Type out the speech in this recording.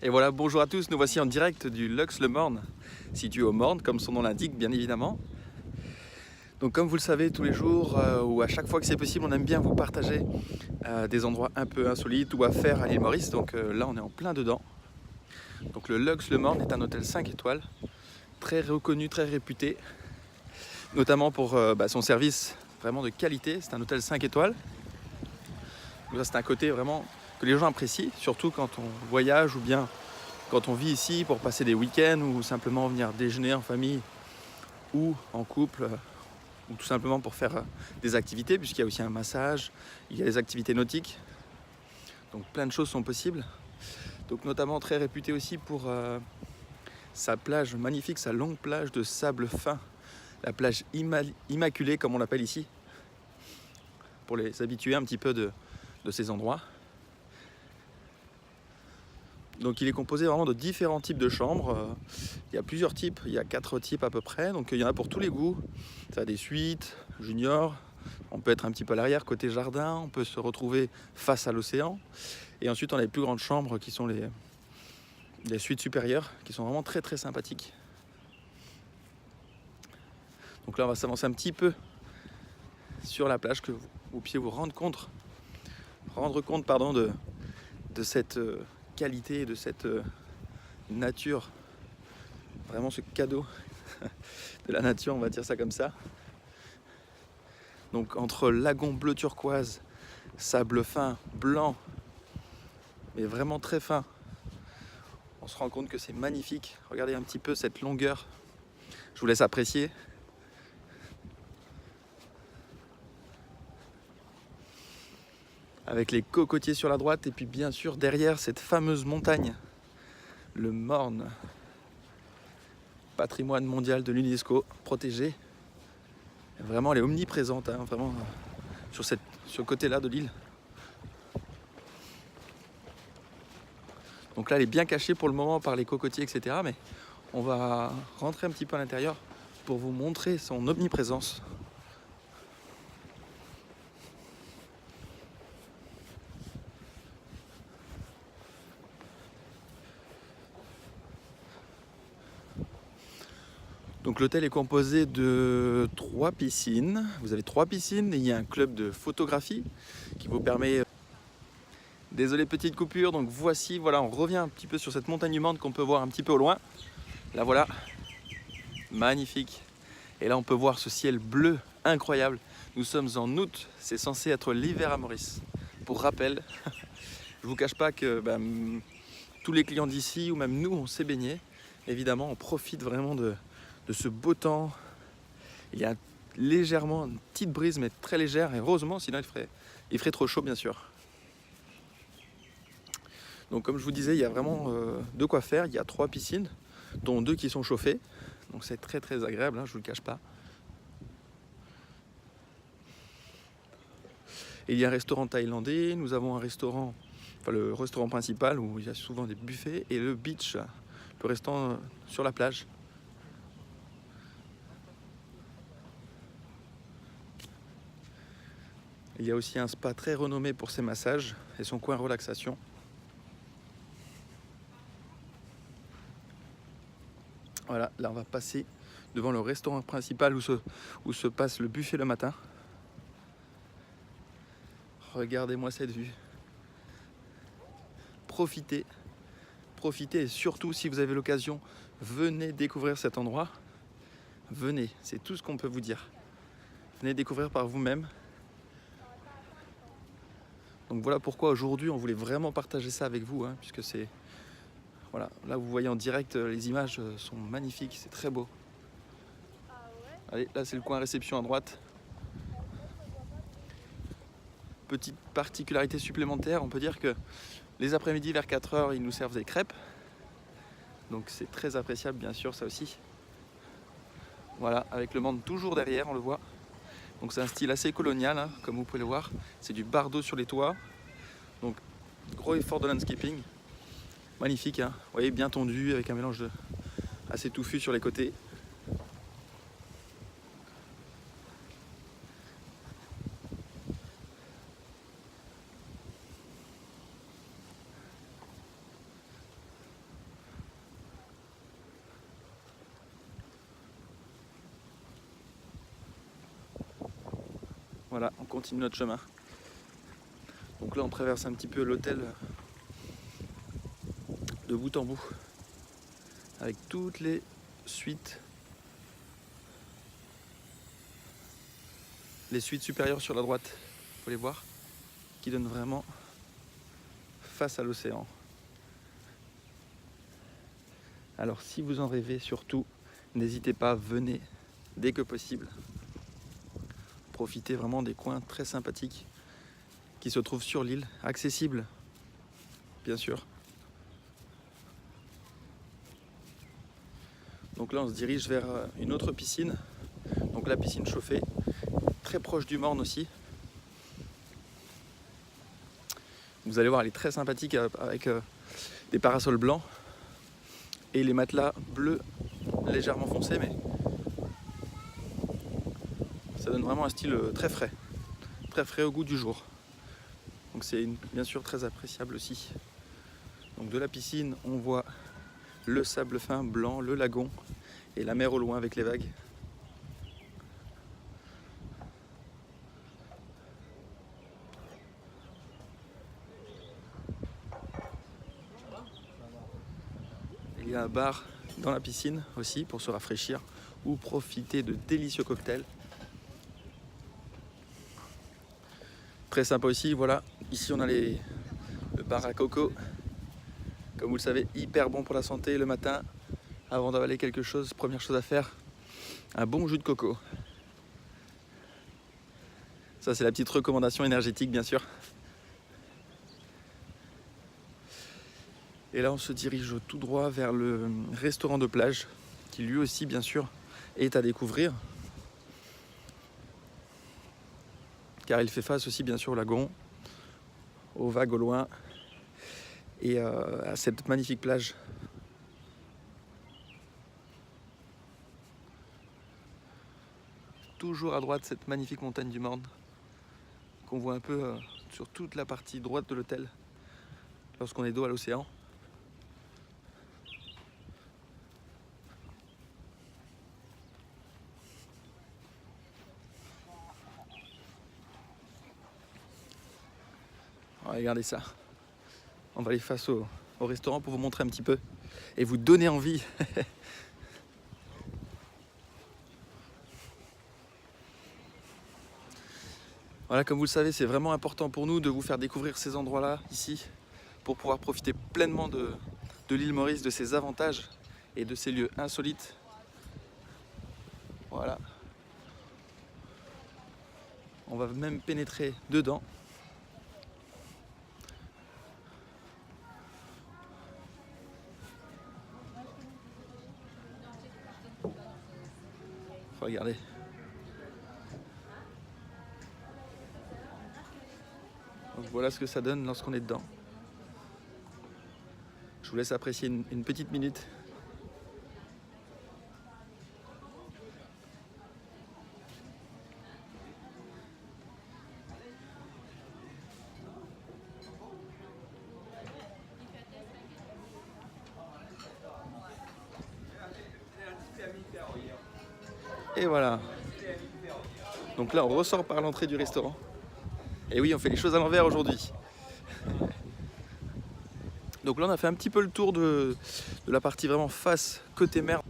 Et voilà, bonjour à tous, nous voici en direct du Lux-le-Morne, situé au Morne, comme son nom l'indique bien évidemment. Donc comme vous le savez, tous les jours, ou à chaque fois que c'est possible, on aime bien vous partager des endroits un peu insolites ou à faire à l'île Maurice. Donc là, on est en plein dedans. Donc le Lux-le-Morne est un hôtel 5 étoiles, très reconnu, très réputé, notamment pour son service vraiment de qualité. C'est un hôtel 5 étoiles. Donc ça, c'est un côté vraiment que les gens apprécient, surtout quand on voyage ou bien quand on vit ici pour passer des week-ends ou simplement venir déjeuner en famille ou en couple ou tout simplement pour faire des activités, puisqu'il y a aussi un massage, il y a des activités nautiques, donc plein de choses sont possibles. Donc notamment très réputé aussi pour sa plage magnifique, sa longue plage de sable fin, la plage immaculée comme on l'appelle ici, pour les habitués un petit peu de ces endroits. Donc il est composé vraiment de différents types de chambres. Il y a plusieurs types, il y a 4 types à peu près. Donc il y en a pour tous les goûts. Ça a des suites, juniors. On peut être un petit peu à l'arrière, côté jardin. On peut se retrouver face à l'océan. Et ensuite on a les plus grandes chambres qui sont les suites supérieures, qui sont vraiment très très sympathiques. Donc là on va s'avancer un petit peu sur la plage, que vous puissiez vous rendre compte de cette qualité, de cette nature, vraiment ce cadeau de la nature, on va dire ça comme ça. Donc entre lagon bleu turquoise, sable fin, blanc, mais vraiment très fin, on se rend compte que c'est magnifique. Regardez un petit peu cette longueur, je vous laisse apprécier. Avec les cocotiers sur la droite et puis bien sûr derrière cette fameuse montagne, le Morne, patrimoine mondial de l'UNESCO, protégé. Vraiment, elle est omniprésente, hein, vraiment, sur ce côté-là de l'île. Donc là, elle est bien cachée pour le moment par les cocotiers, etc. Mais on va rentrer un petit peu à l'intérieur pour vous montrer son omniprésence. Donc l'hôtel est composé de 3 piscines. Vous avez 3 piscines et il y a un club de photographie qui vous permet... Désolé, petite coupure, donc voilà, on revient un petit peu sur cette montagne du Morne qu'on peut voir un petit peu au loin. Là voilà, magnifique. Et là on peut voir ce ciel bleu incroyable. Nous sommes en août, c'est censé être l'hiver à Maurice. Pour rappel, je vous cache pas que tous les clients d'ici, ou même nous, on s'est baigné. Évidemment, on profite vraiment de ce beau temps. Il y a légèrement une petite brise, mais très légère, et heureusement, sinon il ferait trop chaud, bien sûr. Donc comme je vous disais, il y a vraiment de quoi faire. Il y a 3 piscines, dont 2 qui sont chauffées. Donc c'est très très agréable, hein, je ne vous le cache pas. Et il y a un restaurant thaïlandais, nous avons un restaurant, enfin le restaurant principal où il y a souvent des buffets, et le beach, le restaurant sur la plage. Il y a aussi un spa très renommé pour ses massages et son coin relaxation. Voilà, là on va passer devant le restaurant principal où se passe le buffet le matin. Regardez-moi cette vue. Profitez et surtout si vous avez l'occasion, venez découvrir cet endroit. Venez, c'est tout ce qu'on peut vous dire. Venez découvrir par vous-même. Donc voilà pourquoi aujourd'hui on voulait vraiment partager ça avec vous, hein, puisque c'est... Voilà, là vous voyez en direct, les images sont magnifiques, c'est très beau. Allez, là c'est le coin réception à droite. Petite particularité supplémentaire, on peut dire que les après-midi vers 4 h, ils nous servent des crêpes. Donc c'est très appréciable bien sûr, ça aussi. Voilà, avec le monde toujours derrière, on le voit. Donc c'est un style assez colonial, hein, comme vous pouvez le voir. C'est du bardeau sur les toits. Donc gros effort de landscaping. Magnifique, hein. Vous voyez, bien tondu, avec un mélange assez touffu sur les côtés. Voilà, on continue notre chemin. Donc là on traverse un petit peu l'hôtel de bout en bout, avec toutes les suites. Les suites supérieures sur la droite, vous pouvez les voir, qui donnent vraiment face à l'océan. Alors si vous en rêvez, surtout, n'hésitez pas, venez dès que possible. Profitez vraiment des coins très sympathiques qui se trouvent sur l'île, accessibles, bien sûr. Donc là on se dirige vers une autre piscine, donc la piscine chauffée, très proche du Morne aussi. Vous allez voir, elle est très sympathique avec des parasols blancs et les matelas bleus légèrement foncés, mais ça donne vraiment un style très frais au goût du jour. Donc c'est bien sûr très appréciable aussi. Donc de la piscine, on voit le sable fin blanc, le lagon et la mer au loin avec les vagues. Il y a un bar dans la piscine aussi pour se rafraîchir ou profiter de délicieux cocktails. Très sympa aussi, voilà. Ici on a le bar à coco. Comme vous le savez, hyper bon pour la santé le matin. Avant d'avaler quelque chose, première chose à faire, un bon jus de coco. Ça c'est la petite recommandation énergétique bien sûr. Et là on se dirige tout droit vers le restaurant de plage, qui lui aussi bien sûr est à découvrir. Car il fait face aussi bien sûr au lagon, aux vagues au loin et à cette magnifique plage. Toujours à droite, cette magnifique montagne du Morne qu'on voit un peu sur toute la partie droite de l'hôtel lorsqu'on est dos à l'océan. Regardez ça. On va aller face au restaurant pour vous montrer un petit peu et vous donner envie. Voilà, comme vous le savez, c'est vraiment important pour nous de vous faire découvrir ces endroits-là, ici, pour pouvoir profiter pleinement de l'île Maurice, de ses avantages et de ses lieux insolites. Voilà. On va même pénétrer dedans. Regardez. Donc voilà ce que ça donne lorsqu'on est dedans. Je vous laisse apprécier une petite minute. Et voilà. Donc là, on ressort par l'entrée du restaurant. Et oui, on fait les choses à l'envers aujourd'hui. Donc là, on a fait un petit peu le tour de la partie vraiment face côté mer.